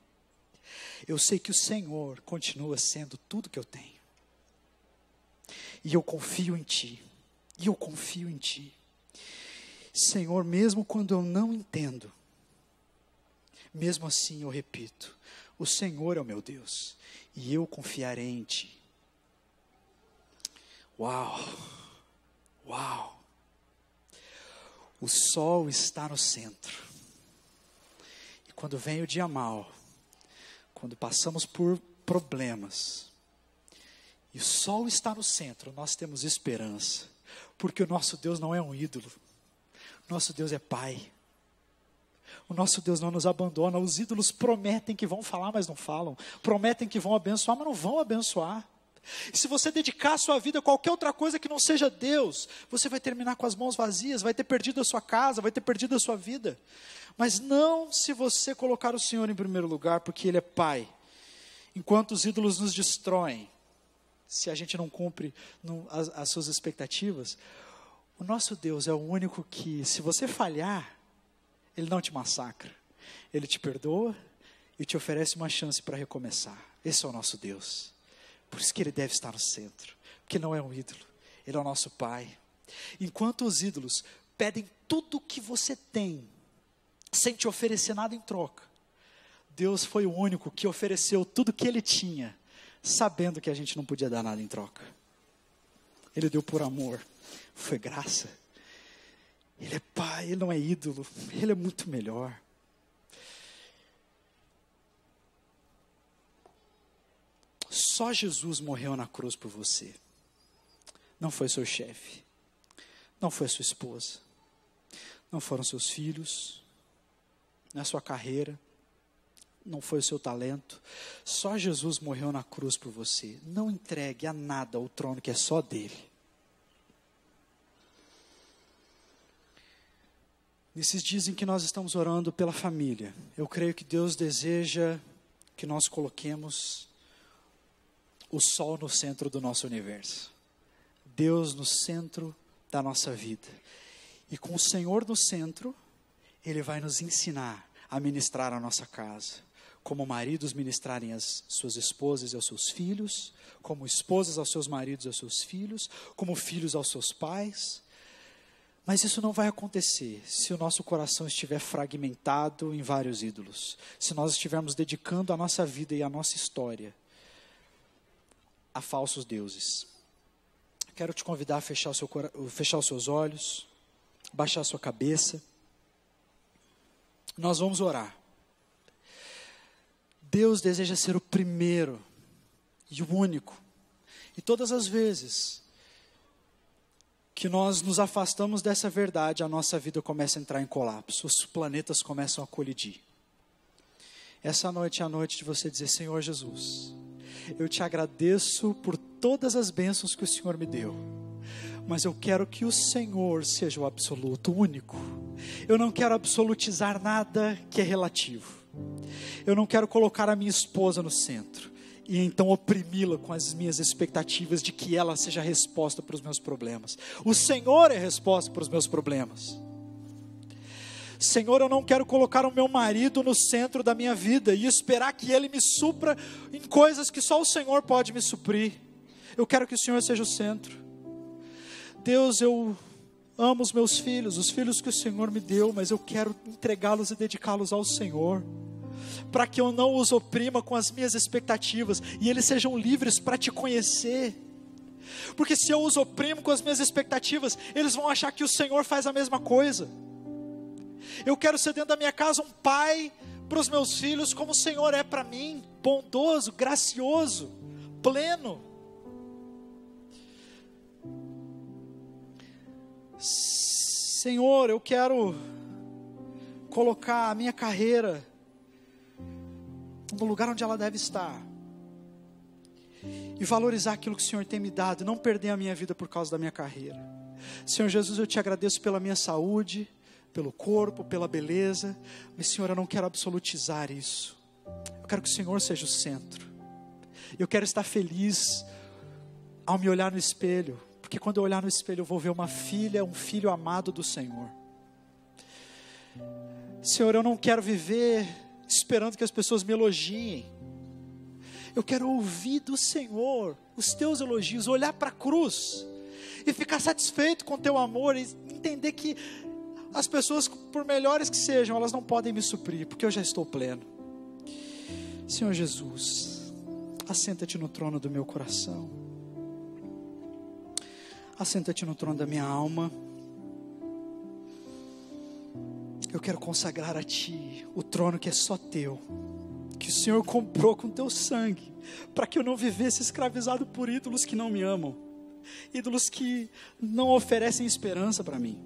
Eu sei que o Senhor continua sendo tudo que eu tenho. E eu confio em Ti. Senhor, mesmo quando eu não entendo, mesmo assim eu repito, o Senhor é o meu Deus, e eu confiarei em Ti. Uau! O sol está no centro. E quando vem o dia mau, quando passamos por problemas, e o sol está no centro, nós temos esperança, porque o nosso Deus não é um ídolo, nosso Deus é Pai, o nosso Deus não nos abandona. Os ídolos prometem que vão falar, mas não falam, prometem que vão abençoar, mas não vão abençoar. E se você dedicar a sua vida a qualquer outra coisa que não seja Deus, você vai terminar com as mãos vazias, vai ter perdido a sua casa, vai ter perdido a sua vida. Mas não se você colocar o Senhor em primeiro lugar, porque Ele é Pai. Enquanto os ídolos nos destroem, se a gente não cumpre as suas expectativas, O nosso Deus é o único que, se você falhar, Ele não te massacra. Ele te perdoa e te oferece uma chance para recomeçar. Esse é o nosso Deus. Por isso que Ele deve estar no centro. Porque não é um ídolo. Ele é o nosso Pai. Enquanto os ídolos pedem tudo o que você tem, sem te oferecer nada em troca, Deus foi o único que ofereceu tudo o que Ele tinha, sabendo que a gente não podia dar nada em troca. Ele deu por amor. Foi graça. Ele é Pai, Ele não é ídolo. Ele é muito melhor. Só Jesus morreu na cruz por você. Não foi seu chefe. Não foi sua esposa. Não foram seus filhos. Não é sua carreira. Não foi o seu talento. Só Jesus morreu na cruz por você. Não entregue a nada o trono que é só dele. Nesses dias em que nós estamos orando pela família, eu creio que Deus deseja que nós coloquemos o sol no centro do nosso universo. Deus no centro da nossa vida. E com o Senhor no centro, Ele vai nos ensinar a ministrar a nossa casa. Como maridos ministrarem as suas esposas e aos seus filhos, como esposas aos seus maridos e aos seus filhos, como filhos aos seus pais. Mas isso não vai acontecer se o nosso coração estiver fragmentado em vários ídolos. Se nós estivermos dedicando a nossa vida e a nossa história a falsos deuses. Quero te convidar a fechar os seus olhos, baixar a sua cabeça. Nós vamos orar. Deus deseja ser o primeiro e o único. E todas as vezes que nós nos afastamos dessa verdade, a nossa vida começa a entrar em colapso, os planetas começam a colidir. Essa noite é a noite de você dizer: Senhor Jesus, eu te agradeço por todas as bênçãos que o Senhor me deu, mas eu quero que o Senhor seja o absoluto, o único. Eu não quero absolutizar nada que é relativo. Eu não quero colocar a minha esposa no centro e então oprimi-la com as minhas expectativas de que ela seja a resposta para os meus problemas. O Senhor é a resposta para os meus problemas. Senhor, eu não quero colocar o meu marido no centro da minha vida e esperar que ele me supra em coisas que só o Senhor pode me suprir. Eu quero que o Senhor seja o centro. Deus, eu amo os meus filhos, os filhos que o Senhor me deu, mas eu quero entregá-los e dedicá-los ao Senhor, para que eu não os oprima com as minhas expectativas e eles sejam livres para te conhecer. Porque se eu os oprimo com as minhas expectativas, eles vão achar que o Senhor faz a mesma coisa. Eu quero ser dentro da minha casa um pai para os meus filhos, como o Senhor é para mim, bondoso, gracioso, pleno. Senhor, eu quero colocar a minha carreira no lugar onde ela deve estar e valorizar aquilo que o Senhor tem me dado e não perder a minha vida por causa da minha carreira. Senhor Jesus, eu te agradeço pela minha saúde, pelo corpo, pela beleza, mas Senhor, eu não quero absolutizar isso. Eu quero que o Senhor seja o centro. Eu quero estar feliz ao me olhar no espelho, porque quando eu olhar no espelho eu vou ver uma filha, um filho amado do Senhor. Senhor, eu não quero viver esperando que as pessoas me elogiem. Eu quero ouvir do Senhor os teus elogios, olhar para a cruz e ficar satisfeito com o teu amor e entender que as pessoas, por melhores que sejam, elas não podem me suprir, porque eu já estou pleno. Senhor Jesus, assenta-te no trono do meu coração. Assenta-te no trono da minha alma. Eu quero consagrar a Ti o trono que é só Teu, que o Senhor comprou com Teu sangue, para que eu não vivesse escravizado por ídolos que não me amam, ídolos que não oferecem esperança para mim,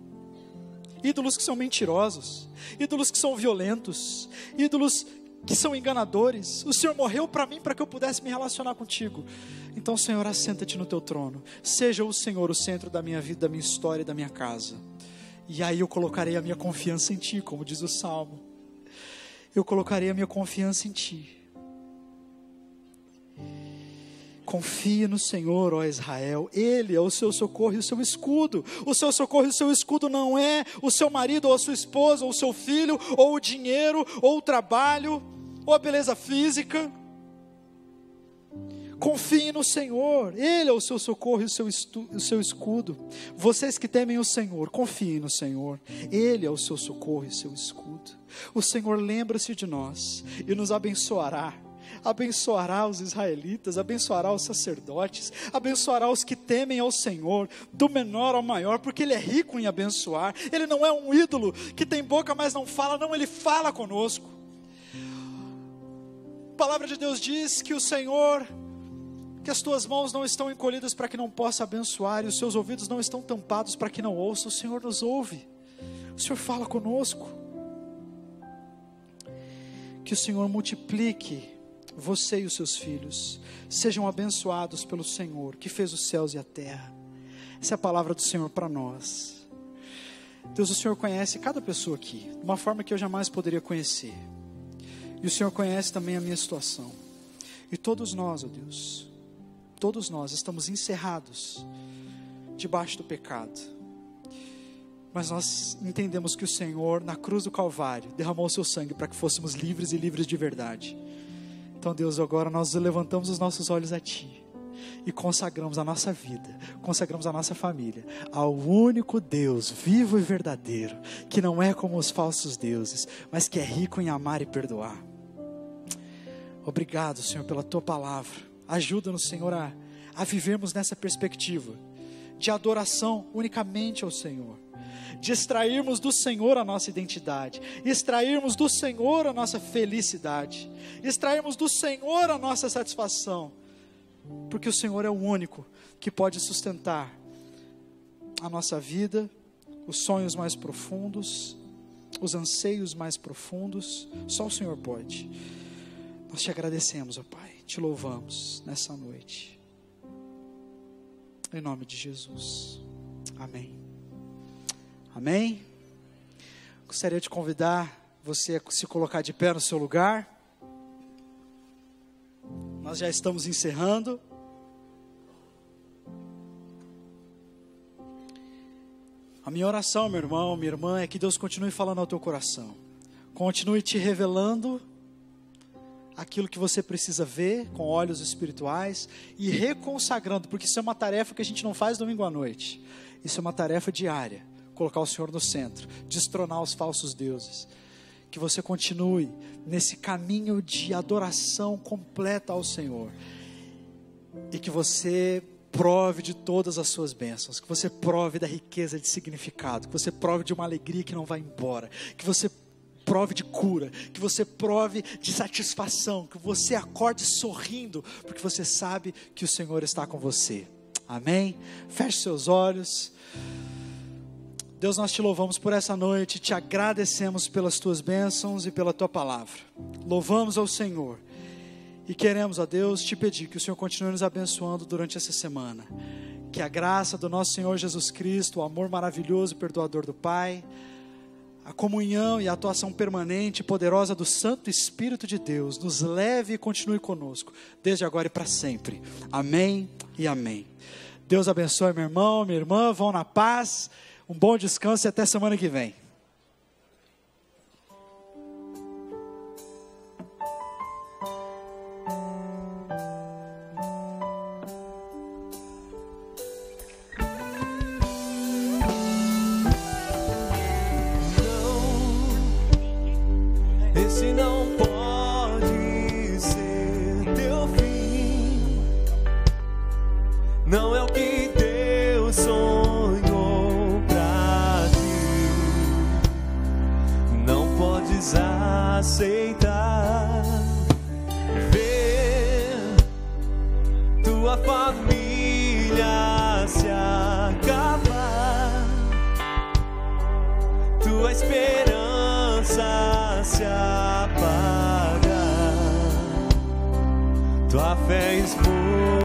ídolos que são mentirosos, ídolos que são violentos, ídolos que são enganadores. O Senhor morreu para mim, para que eu pudesse me relacionar contigo. Então, Senhor, assenta-te no Teu trono, seja o Senhor o centro da minha vida, da minha história e da minha casa. E aí eu colocarei a minha confiança em Ti, como diz o Salmo. Eu colocarei a minha confiança em Ti. Confie no Senhor, ó Israel, Ele é o seu socorro e o seu escudo. O seu socorro e o seu escudo não é o seu marido ou a sua esposa, ou o seu filho, ou o dinheiro, ou o trabalho, ou a beleza física. Confie no Senhor, Ele é o seu socorro e o seu escudo. Vocês que temem o Senhor, confiem no Senhor, Ele é o seu socorro e o seu escudo. O Senhor lembra-se de nós e nos abençoará os israelitas, abençoará os sacerdotes, abençoará os que temem ao Senhor, do menor ao maior, porque Ele é rico em abençoar. Ele não é um ídolo que tem boca, mas não fala, não, Ele fala conosco. A palavra de Deus diz que o Senhor, que as tuas mãos não estão encolhidas para que não possa abençoar, e os seus ouvidos não estão tampados para que não ouça. O Senhor nos ouve, o Senhor fala conosco. Que o Senhor multiplique você e os seus filhos, sejam abençoados pelo Senhor, que fez os céus e a terra. Essa é a palavra do Senhor para nós. Deus, o Senhor conhece cada pessoa aqui, de uma forma que eu jamais poderia conhecer. E o Senhor conhece também a minha situação. E todos nós, ó Deus, todos nós estamos encerrados debaixo do pecado. Mas nós entendemos que o Senhor, na cruz do Calvário, derramou o seu sangue para que fôssemos livres e livres de verdade. Então, Deus, agora nós levantamos os nossos olhos a Ti e consagramos a nossa vida, consagramos a nossa família ao único Deus vivo e verdadeiro, que não é como os falsos deuses, mas que é rico em amar e perdoar. Obrigado, Senhor, pela Tua palavra. Ajuda-nos, Senhor, a vivermos nessa perspectiva de adoração unicamente ao Senhor, de extrairmos do Senhor a nossa identidade, extrairmos do Senhor a nossa felicidade, extrairmos do Senhor a nossa satisfação, porque o Senhor é o único que pode sustentar a nossa vida, os sonhos mais profundos, os anseios mais profundos. Só o Senhor pode. Nós te agradecemos, ó Pai, te louvamos nessa noite, em nome de Jesus, amém. Amém? Gostaria de convidar você a se colocar de pé no seu lugar. Nós já estamos encerrando. A minha oração, meu irmão, minha irmã, é que Deus continue falando ao teu coração. Continue te revelando aquilo que você precisa ver com olhos espirituais e reconsagrando, porque isso é uma tarefa que a gente não faz domingo à noite. Isso é uma tarefa diária. Colocar o Senhor no centro, destronar os falsos deuses. Que você continue nesse caminho de adoração completa ao Senhor. E que você prove de todas as suas bênçãos. Que você prove da riqueza de significado. Que você prove de uma alegria que não vai embora. Que você prove de cura. Que você prove de satisfação. Que você acorde sorrindo, porque você sabe que o Senhor está com você. Amém? Feche seus olhos. Deus, nós te louvamos por essa noite, te agradecemos pelas tuas bênçãos e pela tua palavra. Louvamos ao Senhor e queremos, ó Deus, te pedir que o Senhor continue nos abençoando durante essa semana. Que a graça do nosso Senhor Jesus Cristo, o amor maravilhoso e perdoador do Pai, a comunhão e a atuação permanente e poderosa do Santo Espírito de Deus nos leve e continue conosco, desde agora e para sempre. Amém e amém. Deus abençoe meu irmão, minha irmã, vão na paz. Um bom descanso e até semana que vem.
Esse não pode ser teu fim. Não é o que Deus sonhou pra ti. Não podes aceitar ver tua família se acabar, tua esperança se apagar, tua fé esmurece.